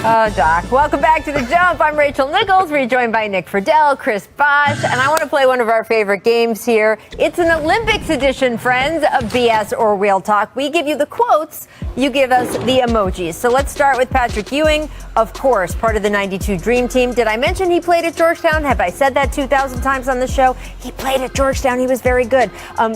Oh, Doc. Welcome back to The Jump. I'm Rachel Nichols, rejoined by Nick Friedel, Chris Bosh, and I want to play one of our favorite games here. It's an Olympics edition, friends, of BS or Real Talk. We give you the quotes, you give us the emojis. So let's start with Patrick Ewing, of course, part of the 92 Dream Team. Did I mention he played at Georgetown? Have I said that 2,000 times on the show? He played at Georgetown. He was very good.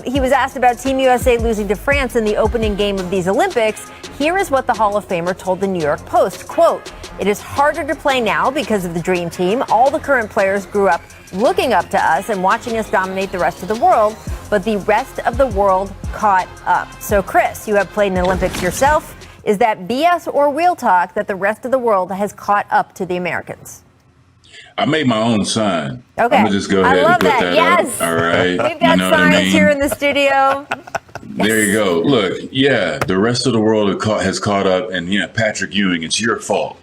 He was asked about Team USA losing to France in the opening game of these Olympics. Here is what the Hall of Famer told the New York Post, quote, "It is harder to play now because of the Dream Team. All the current players grew up looking up to us and watching us dominate the rest of the world, but the rest of the world caught up." So, Chris, you have played in the Olympics yourself. Is that BS or Real Talk that the rest of the world has caught up to the Americans? I made my own sign. Okay. I'm going to just go ahead and put that yes. up. All right. We've got signs here in the studio. There you go. Look, yeah, the rest of the world has caught up, and Patrick Ewing, it's your fault.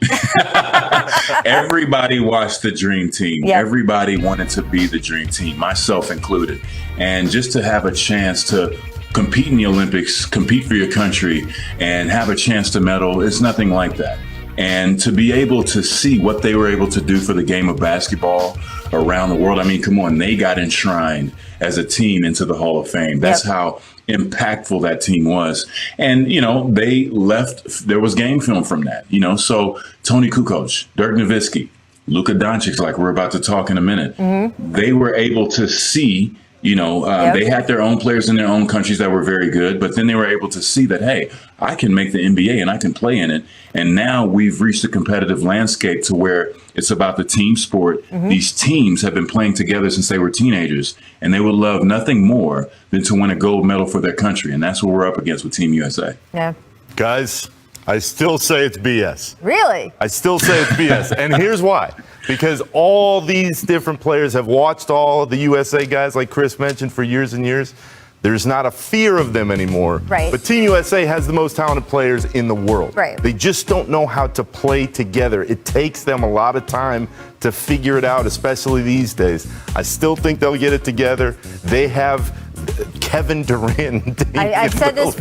Everybody watched the Dream Team. Yep. Everybody wanted to be the Dream Team, myself included. And just to have a chance to compete in the Olympics, compete for your country, and have a chance to medal, it's nothing like that. And to be able to see what they were able to do for the game of basketball around the world, I mean, come on, they got enshrined as a team into the Hall of Fame. That's how impactful that team was. And, they left, there was game film from that, so Tony Kukoc, Dirk Nowitzki, Luka Doncic, like we're about to talk in a minute, they were able to see, they had their own players in their own countries that were very good, but then they were able to see that, hey, I can make the NBA and I can play in it. And now we've reached a competitive landscape to where it's about the team sport. These teams have been playing together since they were teenagers, and they would love nothing more than to win a gold medal for their country. And that's what we're up against with Team USA. Yeah. Guys, I still say it's BS. Really? I still say it's BS. And here's why. Because all these different players have watched all of the USA guys, like Chris mentioned, for years and years. There's not a fear of them anymore. Right. But Team USA has the most talented players in the world. Right. They just don't know how to play together. It takes them a lot of time to figure it out, especially these days. I still think they'll get it together. They have Kevin Durant. I've said this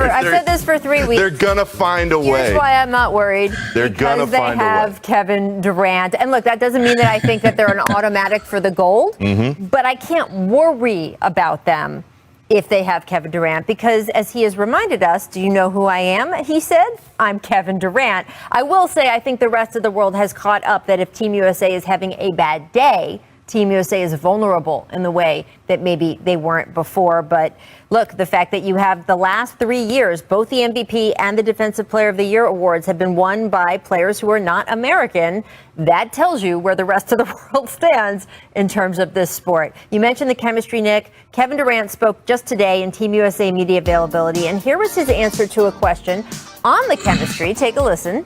for 3 weeks. They're gonna find a way. Here's why I'm not worried. They're gonna find a way. Because they have Kevin Durant. And look, that doesn't mean that I think that they're an automatic for the gold, but I can't worry about them if they have Kevin Durant, because as he has reminded us, do you know who I am? He said, I'm Kevin Durant. I will say I think the rest of the world has caught up that if Team USA is having a bad day, Team USA is vulnerable in the way that maybe they weren't before. But look, the fact that you have the last 3 years, both the MVP and the Defensive Player of the Year awards have been won by players who are not American, that tells you where the rest of the world stands in terms of this sport. You mentioned the chemistry, Nick. Kevin Durant spoke just today in Team USA media availability, and here was his answer to a question on the chemistry. Take a listen.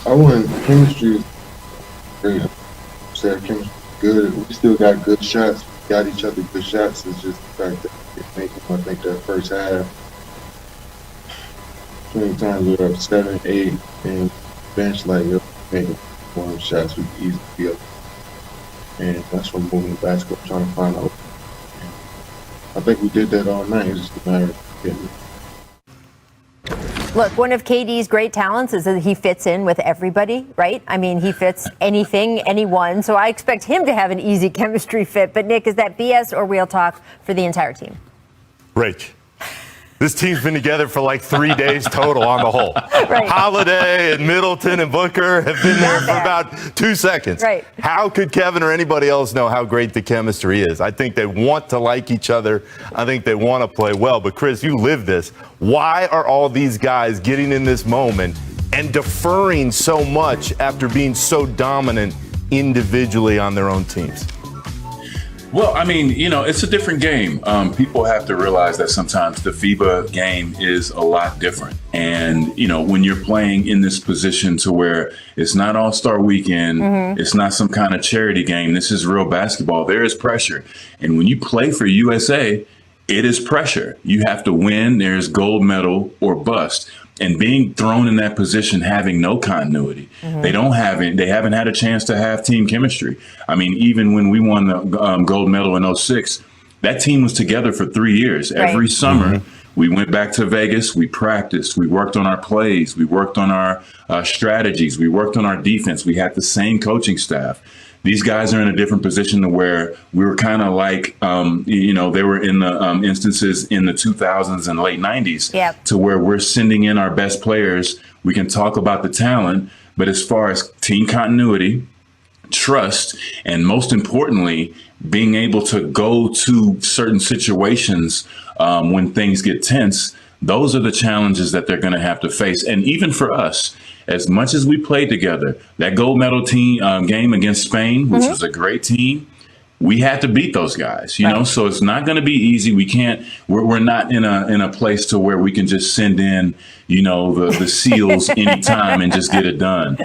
I want chemistry. Chemistry good. We still got good shots. We got each other good shots. It's just the fact that I think that first half, 20 times we were up 7, 8, and bench like making one of the shots we could easily be up. And that's from moving the basketball, trying to find out. I think we did that all night. It's just a matter of getting it. Look, one of KD's great talents is that he fits in with everybody, right? I mean, he fits anything, anyone. So I expect him to have an easy chemistry fit. But, Nick, is that BS or Real Talk for the entire team? Rach, this team's been together for like 3 days total on the whole. Right. Holiday and Middleton and Booker have been there for about 2 seconds. Right. How could Kevin or anybody else know how great the chemistry is? I think they want to like each other. I think they want to play well. But, Chris, you live this. Why are all these guys getting in this moment and deferring so much after being so dominant individually on their own teams? Well, I mean, it's a different game. People have to realize that sometimes the FIBA game is a lot different. And, when you're playing in this position to where it's not All-Star Weekend, it's not some kind of charity game, this is real basketball, there is pressure. And when you play for USA, it is pressure. You have to win. There's gold medal or bust. And being thrown in that position, having no continuity, they haven't had a chance to have team chemistry. I mean, even when we won the gold medal in '06, that team was together for 3 years. Every summer, We went back to Vegas. We practiced. We worked on our plays. We worked on our strategies. We worked on our defense. We had the same coaching staff. These guys are in a different position to where we were kind of like, they were in the instances in the 2000s and late 90s to where we're sending in our best players. We can talk about the talent, but as far as team continuity, trust, and most importantly, being able to go to certain situations when things get tense, those are the challenges that they're going to have to face. And even for us, as much as we played together, that gold medal team game against Spain, which was a great team, we had to beat those guys, you know, so it's not going to be easy. We're not in a place to where we can just send in, the SEALs anytime and just get it done.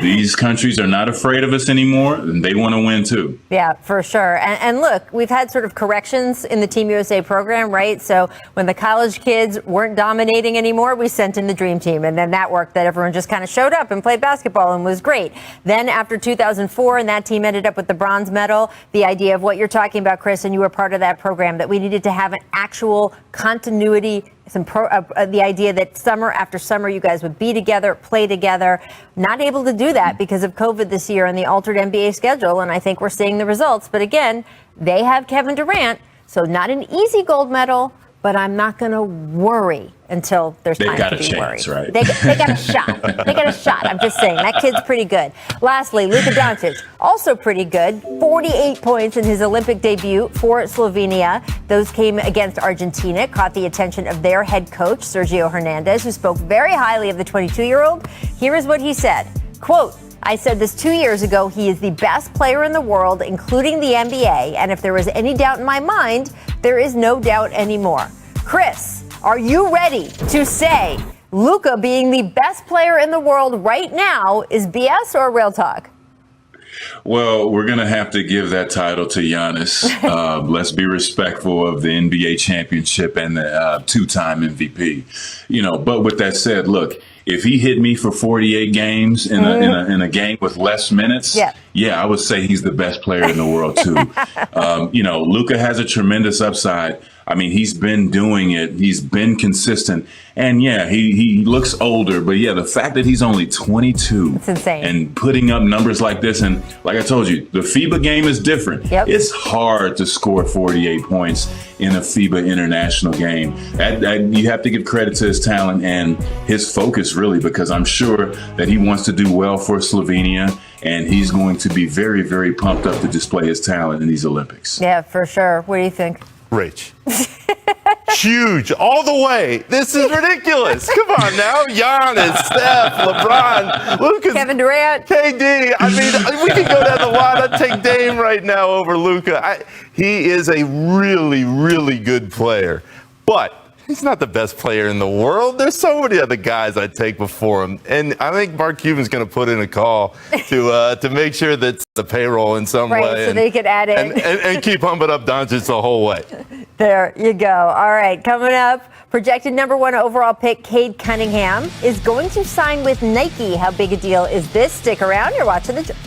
These countries are not afraid of us anymore, and they want to win too. Yeah, for sure. And look, we've had sort of corrections in the Team USA program, right? So when the college kids weren't dominating anymore, we sent in the dream team, and then that worked, that everyone just kind of showed up and played basketball and was great. Then after 2004, and that team ended up with the bronze medal, the idea of what you're talking about, Chris, and you were part of that program, that we needed to have an actual continuity, the idea that summer after summer you guys would be together, play together. Not able to do that because of COVID this year and the altered NBA schedule, and I think we're seeing the results. But again, they have Kevin Durant, so not an easy gold medal, but I'm not going to worry until there's time to be worried. Right? They got a shot. They got a shot. I'm just saying, that kid's pretty good. Lastly, Luka Doncic, also pretty good. 48 points in his Olympic debut for Slovenia. Those came against Argentina, caught the attention of their head coach, Sergio Hernandez, who spoke very highly of the 22-year-old. Here is what he said, quote, "I said this 2 years ago. He is the best player in the world, including the NBA. And if there was any doubt in my mind, there is no doubt anymore." Chris, are you ready to say Luka being the best player in the world right now is BS or real talk? Well, we're going to have to give that title to Giannis. Let's be respectful of the NBA championship and the two-time MVP. But with that said, look, if he hit me for 48 games in a game with less minutes, I would say he's the best player in the world too. Luka has a tremendous upside. I mean, he's been doing it. He's been consistent. And he looks older. But the fact that he's only 22 it's insane. And putting up numbers like this. And like I told you, the FIBA game is different. It's hard to score 48 points in a FIBA international game. You have to give credit to his talent and his focus, really, because I'm sure that he wants to do well for Slovenia. And he's going to be very, very pumped up to display his talent in these Olympics. Yeah, for sure. What do you think? Rich. Huge all the way. This is ridiculous. Come on now. Giannis, Steph, LeBron, Lucas, Kevin Durant, KD. I mean, we can go down the line. I'd take Dame right now over Luka. He is a really, really good player. But he's not the best player in the world. There's so many other guys I'd take before him. And I think Mark Cuban's going to put in a call to make sure that's the payroll in some way. Right, so they could add in. And keep humping up Doncic the whole way. There you go. All right, coming up, projected #1 overall pick Cade Cunningham is going to sign with Nike. How big a deal is this? Stick around. You're watching The Jump.